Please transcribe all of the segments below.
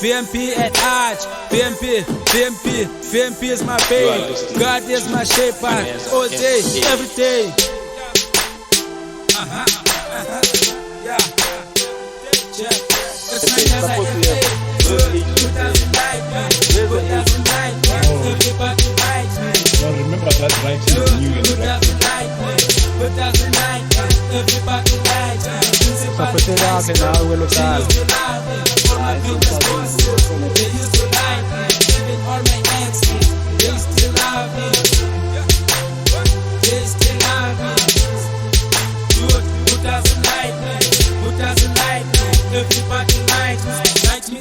VMP at Arch, VMP is my babe. God is my shepherd, all day, every day. Yeah. Check. It's Maneza F8. Everybody likes me. Well, remember that right here in New Year. Everybody likes me.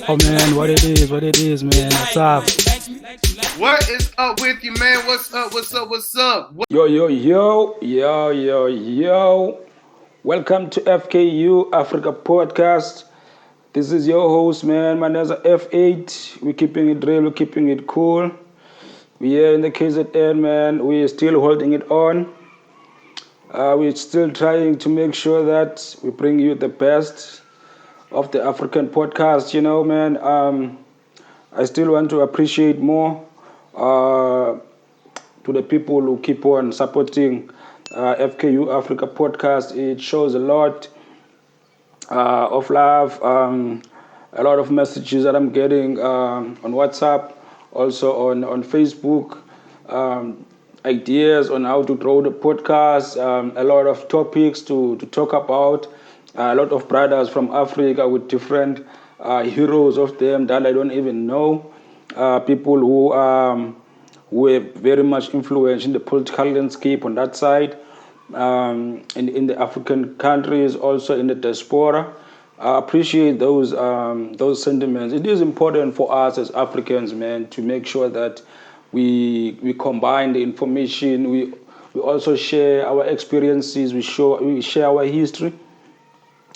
Oh man, what it is, man. What's up? What is up with you, man? What's up? Yo. Welcome to FKU Africa Podcast. This is your host, man, Maneza F8. We're keeping it real, we're keeping it cool. We're in the KZN, man. We're still holding it on. We're still trying to make sure that we bring you the best of the African podcast, man. I still want to appreciate more to the people who keep on supporting FKU Africa podcast. It shows a lot of love, a lot of messages that I'm getting on WhatsApp, also on Facebook, ideas on how to grow the podcast, a lot of topics to talk about. A lot of brothers from Africa with different heroes of them that I don't even know. People who were very much influential in the political landscape on that side, in the African countries, also in the diaspora. I appreciate those sentiments. It is important for us as Africans, man, to make sure that we combine the information. We also share our experiences. We share our history.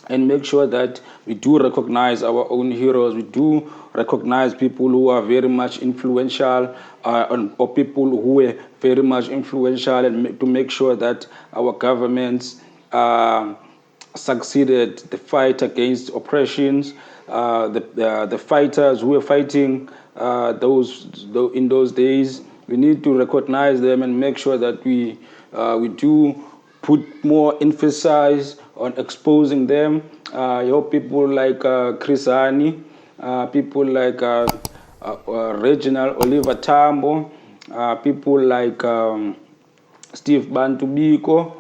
And make sure that we do recognize our own heroes. We do recognize people who are very much influential, or people who were very much influential, and to make sure that our governments succeeded the fight against oppressions. The fighters who were fighting in those days, we need to recognize them and make sure that we do put more emphasis on exposing them. People like Chris Hani, people like Reginald Oliver Tambo, people like Steve Bantubiko.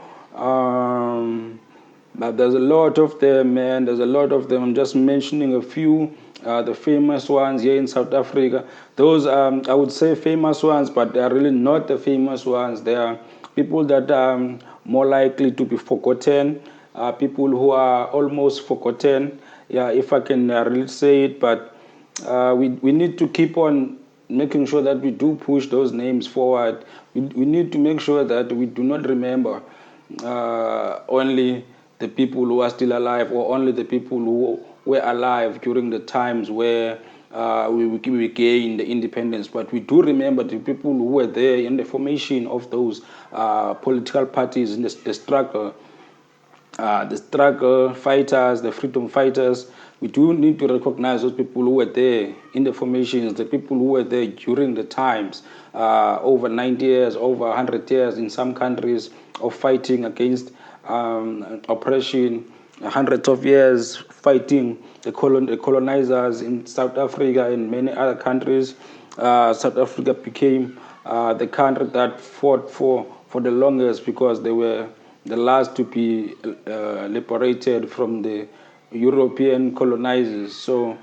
But there's a lot of them, man. There's a lot of them. I'm just mentioning a few, the famous ones here in South Africa. Those, I would say famous ones, but they are really not the famous ones. They are people that are more likely to be forgotten, people who are almost forgotten, if I can really say it. But we need to keep on making sure that we do push those names forward. We need to make sure that we do not remember only the people who are still alive, or only the people who were alive during the times where we gained the independence, but we do remember the people who were there in the formation of those political parties in the struggle fighters, the freedom fighters. We do need to recognize those people who were there in the formations, the people who were there during the times, over 90 years, over 100 years in some countries, of fighting against oppression, hundreds of years fighting the colonizers in South Africa and many other countries. South Africa became the country that fought for the longest, because they were the last to be liberated from the European colonizers. So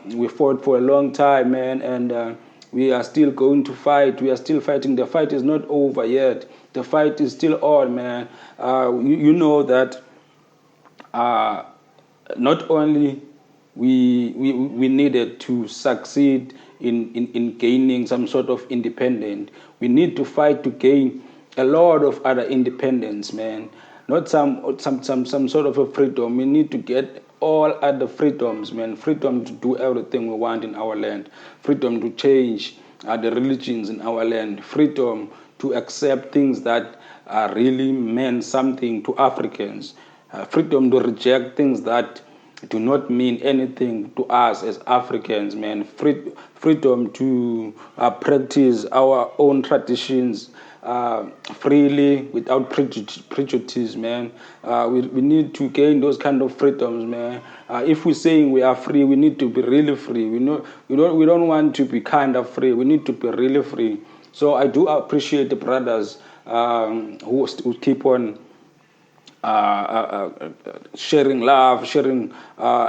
we fought for a long time, man, and we are still going to fight. We are still fighting. The fight is not over yet. The fight is still on, man. You know that not only we needed to succeed in gaining some sort of independence, we need to fight to gain a lot of other independence, man. Not some sort of a freedom. We need to get all other freedoms, man. Freedom to do everything we want in our land. Freedom to change the religions in our land. Freedom to accept things that really meant something to Africans. Freedom to reject things that do not mean anything to us as Africans, man. Freedom to practice our own traditions freely without prejudice, man. We need to gain those kind of freedoms, man. If we're saying we are free, we need to be really free. We don't want to be kind of free. We need to be really free. So I do appreciate the brothers who keep on sharing love, sharing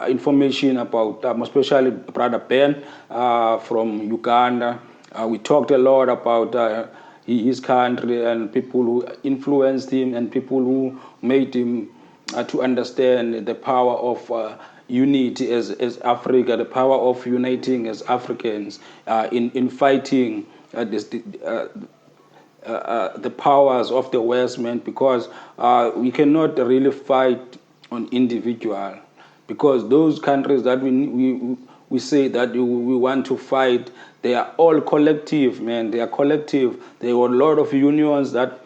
information about, especially Brother Ben from Uganda. We talked a lot about his country and people who influenced him and people who made him to understand the power of unity as Africa, the power of uniting as Africans in fighting the powers of the West, man, because we cannot really fight on individual, because those countries that we say that we want to fight, they are all collective, man. They are collective. There are a lot of unions that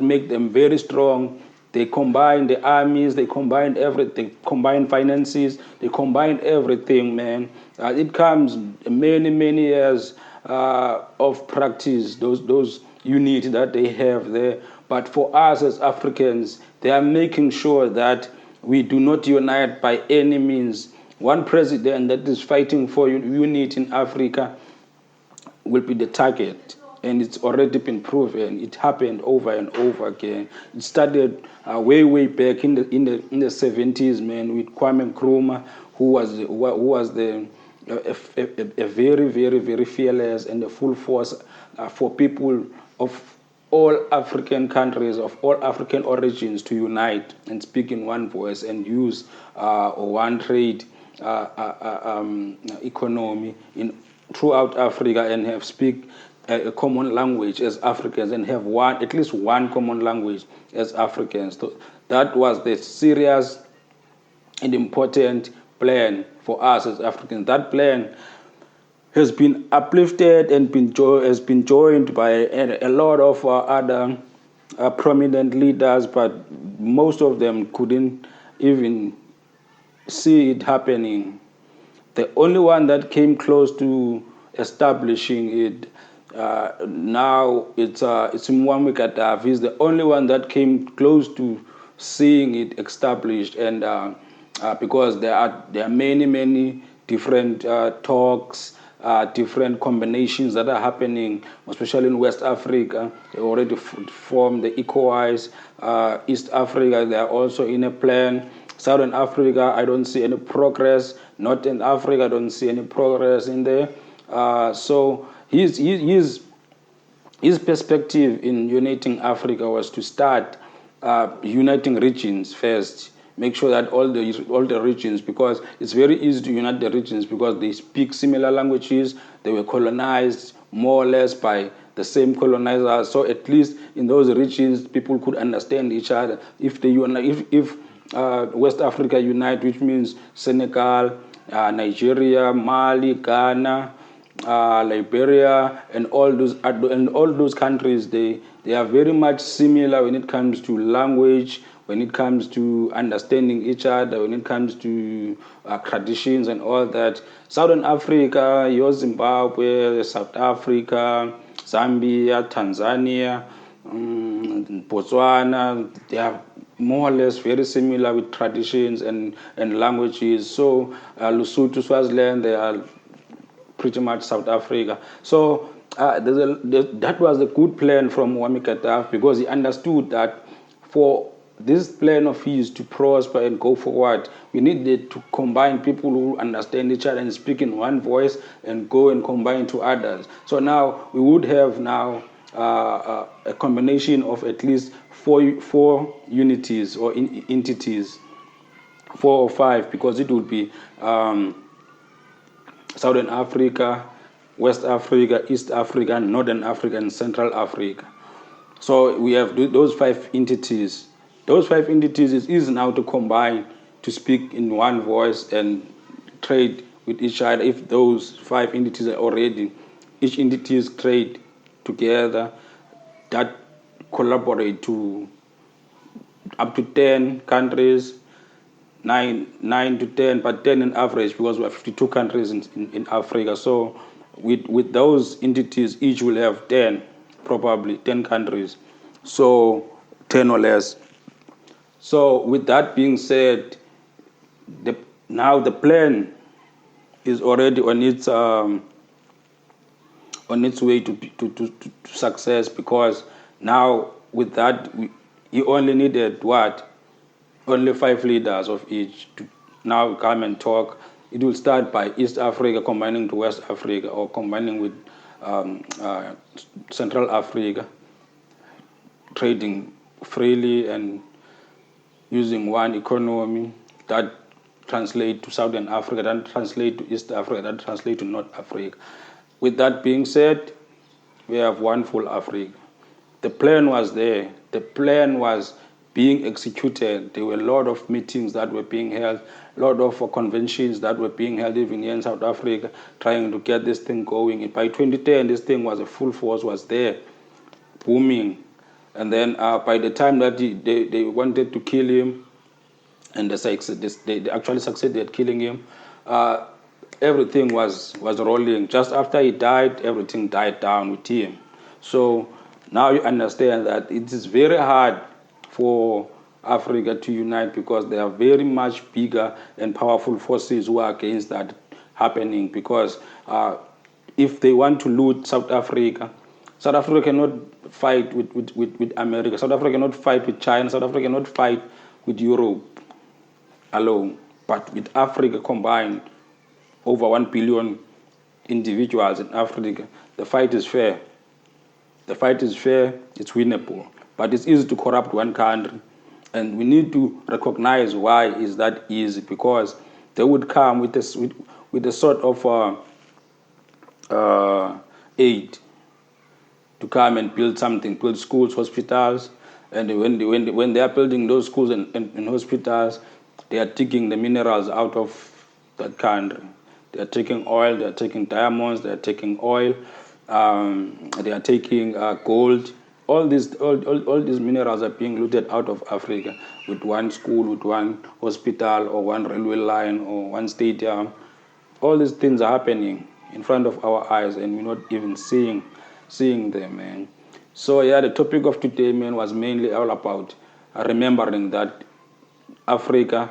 make them very strong. They combine the armies, they combine everything, combine finances, they combine everything, man. It comes many years of practice, those unity that they have there. But for us as Africans, they are making sure that we do not unite by any means. One president that is fighting for unity in Africa will be the target, and it's already been proven. It happened over and over again. It started way back in the 70s, man, with Kwame Nkrumah, who was a very fearless and a full force for people of all African countries, of all African origins, to unite and speak in one voice and use one trade economy throughout Africa, and have speak a common language as Africans, and have at least one common language as Africans. So that was the serious and important plan for us as Africans. That plan has been uplifted and has been joined by a lot of other prominent leaders, but most of them couldn't even see it happening. The only one that came close to establishing it now it's Muammar Gaddafi. He's the only one that came close to seeing it established, and because there are many different talks, different combinations that are happening, especially in West Africa. They already formed the ECOWAS. East Africa, they are also in a plan. Southern Africa, I don't see any progress. Northern Africa, I don't see any progress in there. So his perspective in uniting Africa was to start uniting regions first. Make sure that all the regions, because it's very easy to unite the regions because they speak similar languages. They were colonized more or less by the same colonizers. So at least in those regions, people could understand each other. If West Africa unite, which means Senegal, Nigeria, Mali, Ghana, Liberia, and all those countries, they are very much similar when it comes to language, when it comes to understanding each other, when it comes to traditions and all that. Southern Africa, your Zimbabwe, South Africa, Zambia, Tanzania, Botswana, they are more or less very similar with traditions and languages. So Lesotho, Swaziland, they are pretty much South Africa. So that was a good plan from Muammar Gaddafi, because he understood that for this plan of his to prosper and go forward, we needed to combine people who understand each other and speak in one voice and go and combine to others. So now we would have now a combination of at least four unities or entities, 4 or 5, because it would be Southern Africa, West Africa, East Africa, Northern Africa, and Central Africa. So we have those 5 entities. Those 5 entities is easy now to combine, to speak in one voice and trade with each other. If those 5 entities are already, each entities trade together, that collaborate to up to 10 countries, nine to 10, but 10 in average because we have 52 countries in Africa. So with those entities, each will have 10, probably 10 countries. So 10 or less. So with that being said, now the plan is already on its way to success, because now with that you only needed what? Only 5 leaders of each to now come and talk. It will start by East Africa combining to West Africa, or combining with Central Africa, trading freely and using one economy that translate to Southern Africa, that translate to East Africa, that translate to North Africa. With that being said, we have one full Africa. The plan was there. The plan was being executed. There were a lot of meetings that were being held, a lot of conventions that were being held even here in South Africa, trying to get this thing going. By 2010, this thing was a full force, was there, booming. And then by the time that they wanted to kill him, and they actually succeeded killing him, everything was rolling. Just after he died, everything died down with him. So now you understand that it is very hard for Africa to unite, because there are very much bigger and powerful forces who are against that happening. Because if they want to loot South Africa cannot fight with America. South Africa cannot fight with China. South Africa cannot fight with Europe alone. But with Africa combined, over 1 billion individuals in Africa, the fight is fair. The fight is fair, it's winnable. But it's easy to corrupt one country. And we need to recognize why is that easy, because they would come with a sort of aid to come and build something, build schools, hospitals. And when they are building those schools and hospitals, they are taking the minerals out of that country. They are taking oil, they are taking diamonds, they are taking oil, they are taking gold. All these minerals are being looted out of Africa with one school, with one hospital, or one railway line, or one stadium. All these things are happening in front of our eyes, and we're not even seeing them, man. So yeah, the topic of today, man, was mainly all about remembering that Africa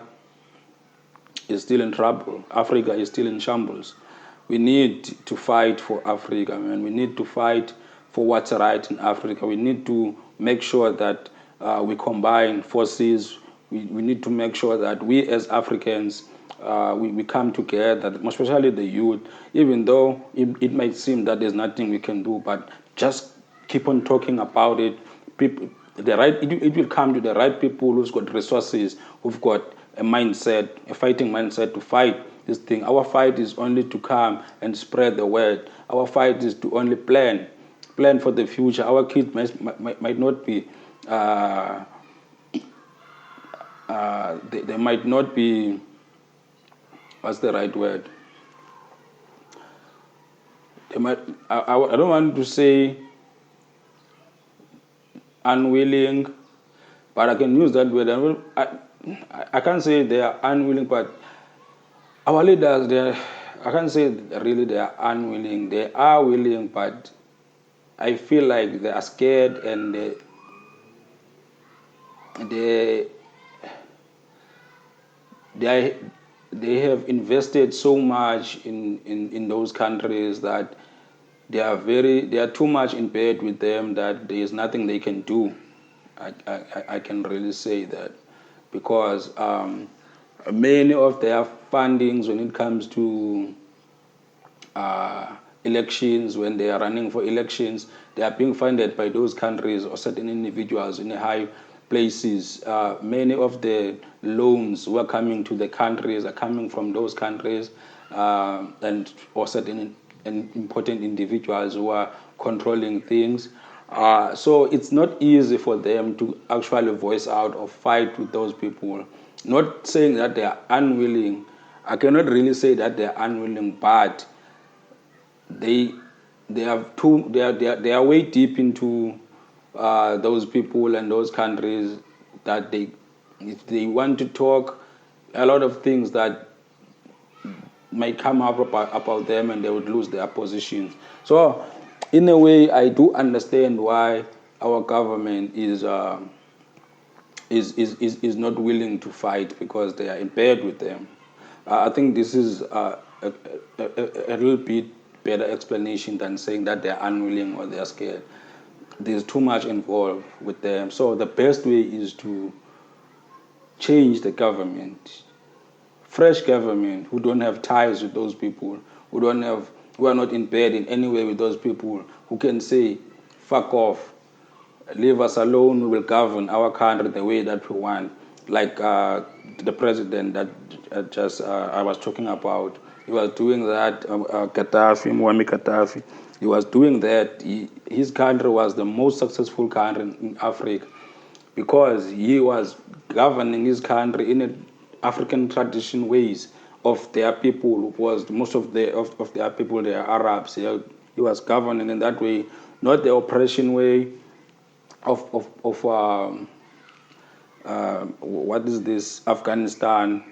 is still in trouble. Africa is still in shambles. We need to fight for Africa, man. We need to fight for what's right in Africa. We need to make sure that we combine forces. We need to make sure that we as Africans, we come together, especially the youth, even though it might seem that there's nothing we can do, but just keep on talking about it. It will come to the right people who've got resources, who've got a mindset, a fighting mindset to fight this thing. Our fight is only to come and spread the word. Our fight is to only plan for the future. Our kids might not be, they might not be, what's the right word? They might, I don't want to say unwilling, but I can use that word. I can't say they are unwilling, but our leaders, I can't say really they are unwilling. They are willing, but I feel like they are scared, and they have invested so much in those countries that they are too much in bed with them that there is nothing they can do. I can really say that, because many of their fundings, when it comes to elections, when they are running for elections, they are being funded by those countries or certain individuals in high places. Many of the loans who are coming to the countries are coming from those countries, or certain important individuals who are controlling things. So it's not easy for them to actually voice out or fight with those people. Not saying that they are unwilling. I cannot really say that they are unwilling, but they are way deep into those people and those countries that if they want to talk, a lot of things that might come up about them, and they would lose their positions. So, in a way, I do understand why our government is not willing to fight, because they are in bed with them. I think this is a little bit better explanation than saying that they are unwilling or they are scared. There's too much involved with them. So the best way is to change the government, fresh government who don't have ties with those people, who are not in bed in any way with those people, who can say, fuck off, leave us alone, we will govern our country the way that we want. Like the president that I was talking about, he was doing that, Gaddafi, Muammar Gaddafi, he was doing that. His country was the most successful country in Africa, because he was governing his country in an African tradition ways of their people. Was most of their people, they are Arabs. He was governing in that way, not the oppression way of what is this, Afghanistan,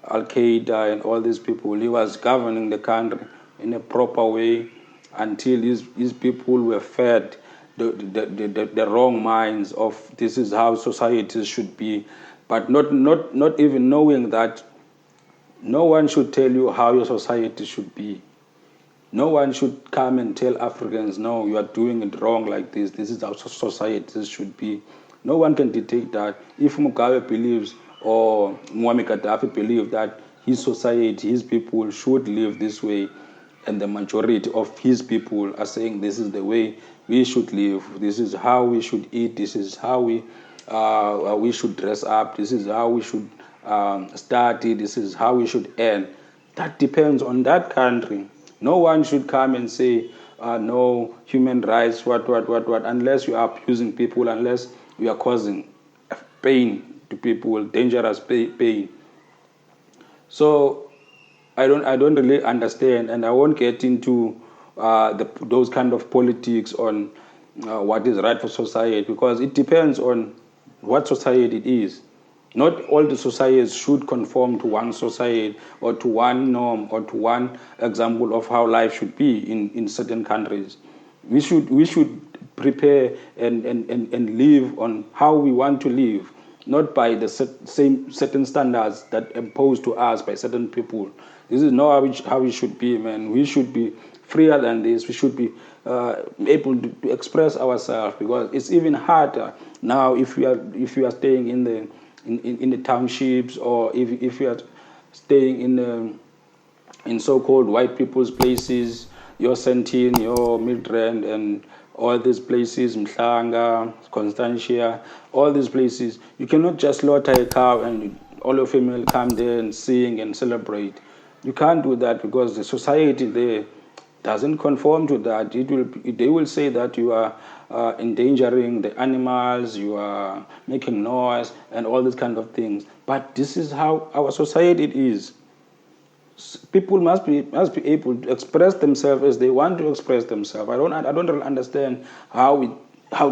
Al Qaeda, and all these people. He was governing the country in a proper way until his people were fed the wrong minds of this is how societies should be, but not even knowing that no one should tell you how your society should be. No one should come and tell Africans, no, you are doing it wrong like this. This is how societies should be. No one can dictate that. If Mugabe believes, or Muammar Gaddafi believes that his society, his people should live this way, and the majority of his people are saying this is the way we should live, this is how we should eat, this is how we should dress up, this is how we should study, this is how we should earn. That depends on that country. No one should come and say, no, human rights, what, unless you are abusing people, unless you are causing pain to people, dangerous pain. So I don't really understand, and I won't get into those kind of politics on what is right for society, because it depends on what society it is. Not all the societies should conform to one society or to one norm or to one example of how life should be in certain countries. We should prepare and live on how we want to live, not by the same certain standards that imposed to us by certain people. This is not how we should be, man. We should be freer than this. We should be able to express ourselves, because it's even harder now if you are staying in the townships, or if you are staying in so-called white people's places, your Sentin, your Midrand, and all these places, Mhlanga, Constantia, all these places. You cannot just slaughter a cow and all your family come there and sing and celebrate. You can't do that, because the society there doesn't conform to that. They will say that you are endangering the animals, you are making noise, and all these kind of things. But this is how our society is. People must be able to express themselves as they want to express themselves. I don't really understand how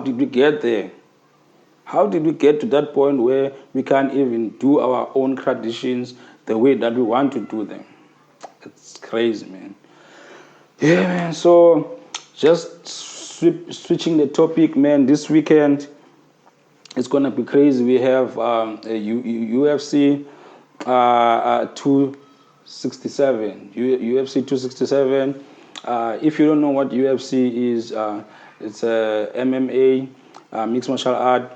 did we get there. How did we get to that point where we can't even do our own traditions the way that we want to do them? It's crazy, man. Yeah, man. So just switching the topic, man. This weekend it's gonna be crazy. We have a UFC 267. UFC 267. If you don't know what UFC is, it's a MMA, mixed martial art.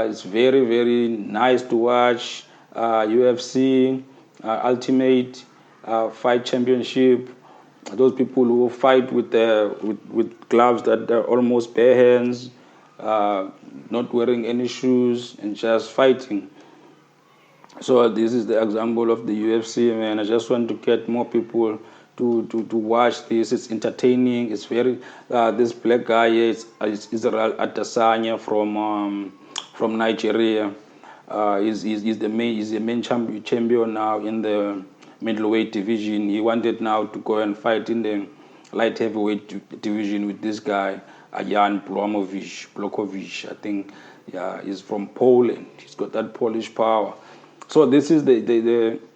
It's very, very nice to watch. UFC Ultimate Fight Championship. Those people who fight with gloves that are almost bare hands, not wearing any shoes, and just fighting. So this is the example of the UFC, man. I just want to get more people to watch this. It's entertaining. It's very this black guy is Israel Adesanya from Nigeria. He's the main champion now in the middleweight division. He wanted now to go and fight in the light heavyweight division with this guy, Jan Blachowicz. I think, yeah, he's from Poland. He's got that Polish power. So this is the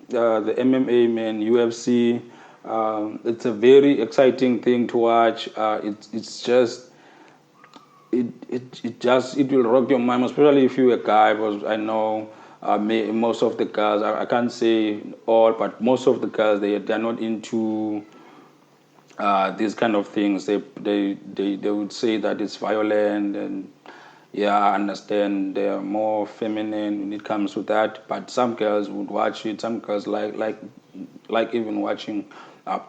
MMA, man, UFC. It's a very exciting thing to watch. It's just it will rock your mind, especially if you're a guy. Because I know most of the guys, I can't say all, but most of the guys they're not into these kind of things. They would say that it's violent, and yeah, I understand they're more feminine when it comes to that. But some girls would watch it. Some girls like even watching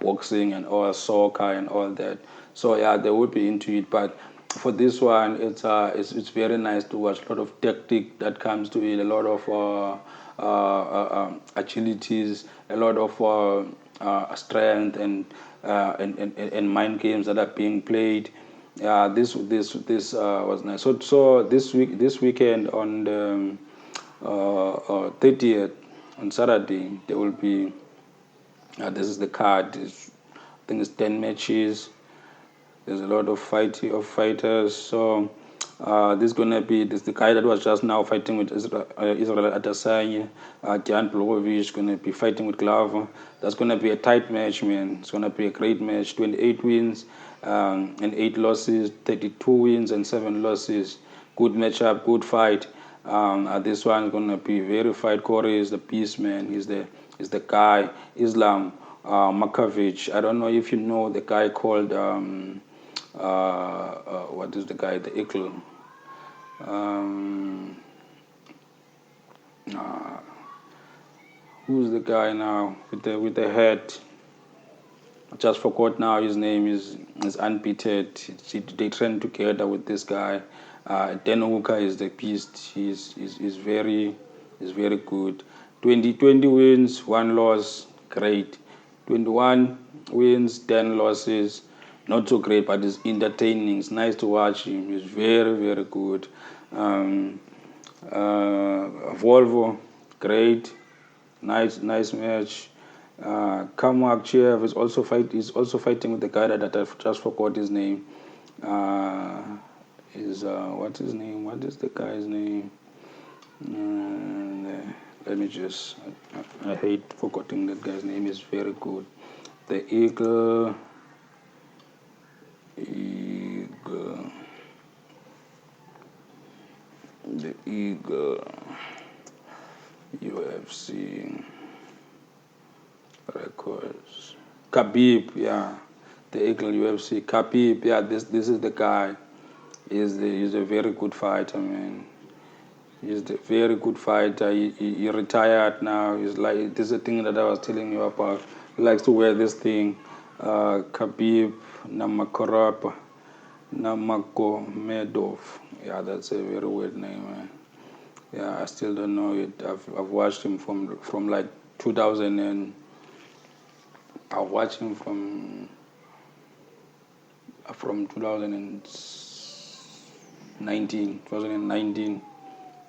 boxing and all soccer and all that. So yeah, they would be into it. But for this one, it's very nice to watch. A lot of tactic that comes to it. A lot of agilities. A lot of strength and mind games that are being played. Yeah, this was nice. So this weekend on the 30th on Saturday there will be. This is the card. I think it's 10 matches. There's a lot of fighters. So this is gonna be the guy that was just now fighting with Israel Adesanya. Jan Blachowicz is gonna be fighting with Glover. That's gonna be a tight match, man. It's gonna be a great match. 28 wins and 8 losses, 32 wins and 7 losses. Good matchup, good fight. This one's gonna be very fight. Corey is the beast, man. He's the guy. Islam Makovich. I don't know if you know the guy called what is the guy? The Eagle. Who's the guy now with the head? I just forgot now. His name is unbeaten. They train together with this guy. Dan Hooker is the beast. He's very good. 20 wins, 1 loss, great. 21 wins, 10 losses, not so great, but it's entertaining. It's nice to watch him. He's very good. Volvo, great, nice match. Kamakchev is also fighting with the guy that I've just forgot his name. What's his name? What is the guy's name? Let me just. I hate forgetting that guy's name. Is very good. The Eagle. The Eagle. UFC records. Khabib, yeah. The Eagle UFC. Khabib, yeah. This is the guy. He's a very good fighter, man. He's a very good fighter. He retired now. He's like, this is the thing that I was telling you about. He likes to wear this thing. Khabib Nurmagomedov. Yeah, that's a very weird name, man. Yeah, I still don't know it. I've watched him from like 2000 and I watched him from 2019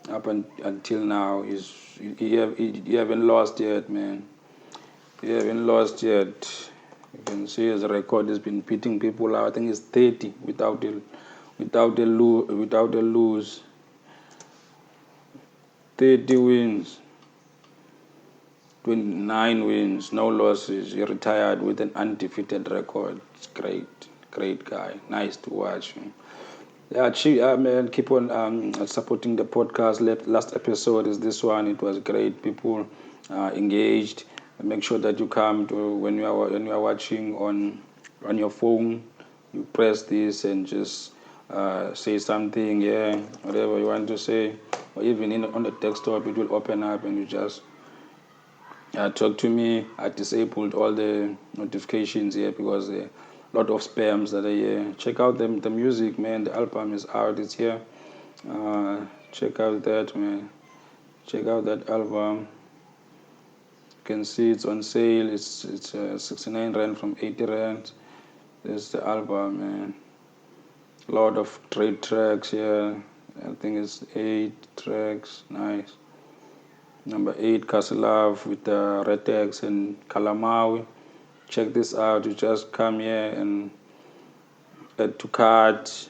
up until now. He haven't lost yet, man. He haven't lost yet. You can see his record has been beating people out. I think it's 30 without a lose. 30 wins, 29 wins, no losses. He retired with an undefeated record. It's great guy. Nice to watch. Yeah, man, keep on supporting the podcast. Last episode is this one. It was great. People engaged. Make sure that you come to when you are watching on your phone. You press this and just say something. Yeah, whatever you want to say, or even on the desktop, it will open up and you just talk to me. I disabled all the notifications here because a lot of spams that are here. Check out the music, man. The album is out. It's here. Check out that, man. Check out that album. You can see it's on sale. It's 69 rand from 80 rand. There's the album, man. A lot of trade tracks here. I think it's 8 tracks. Nice. Number 8, Castle Love with the Retex and Kalamawi. Check this out. You just come here and add to cart.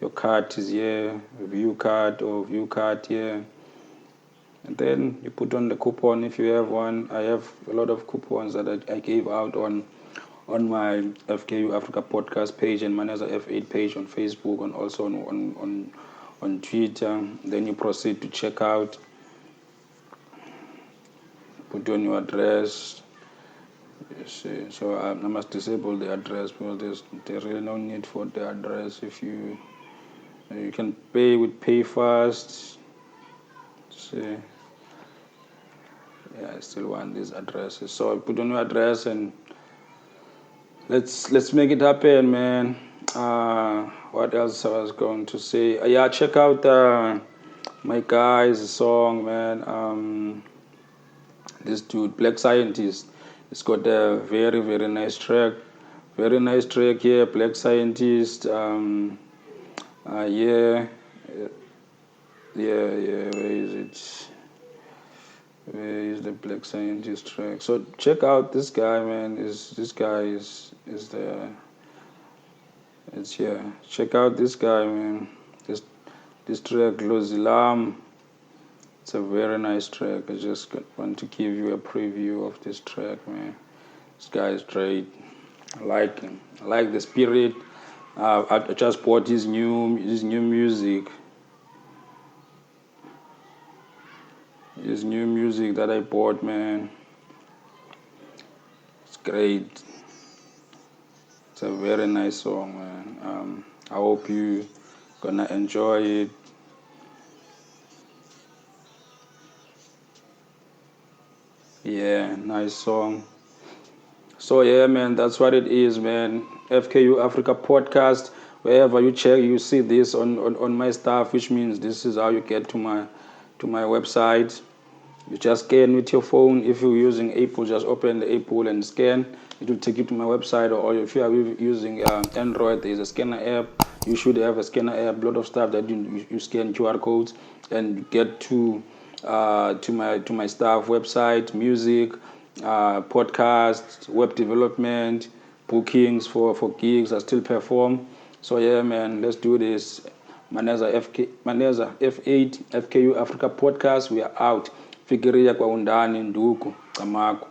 Your cart is here. View cart or view cart here. And then you put on the coupon if you have one. I have a lot of coupons that I gave out on my FKU Africa podcast page and Maneza F8 page on Facebook and also on Twitter. Then you proceed to check out. Put on your address. You see. So I must disable the address because there's really no need for the address. If you can pay with PayFast. See. Yeah, I still want these addresses. So I put on your address and let's make it happen, man. What else I was going to say? Yeah, check out my guy's song, man. This dude, Black Scientist. It's got a very, very nice track. Very nice track here, Black Scientist. Yeah. Where is it? Where is the Black Scientist track? So check out this guy, man. This guy is the. It's here. Check out this guy, man. This track, Lozilam. It's a very nice track. I just want to give you a preview of this track, man. This guy is great. I like him. I like the spirit. I just bought his new music. His new music that I bought, man. It's great. It's a very nice song, man. I hope you gonna enjoy it. Yeah, nice song. So yeah, man, that's what it is, man. FKU Africa podcast. Wherever you check, you see this on my stuff, which means this is how you get to my website. You just scan with your phone. If you're using Apple, just open the Apple and scan. It will take you to my website. Or if you are using Android, there's a scanner app. You should have a scanner app. A lot of stuff that you scan QR codes and get to my staff website, music, podcasts, web development, bookings for gigs. I still perform. So yeah, man, let's do this. Maneza F8 FKU Africa podcast. We are out. Fikiria kwa undani ndugu kamako.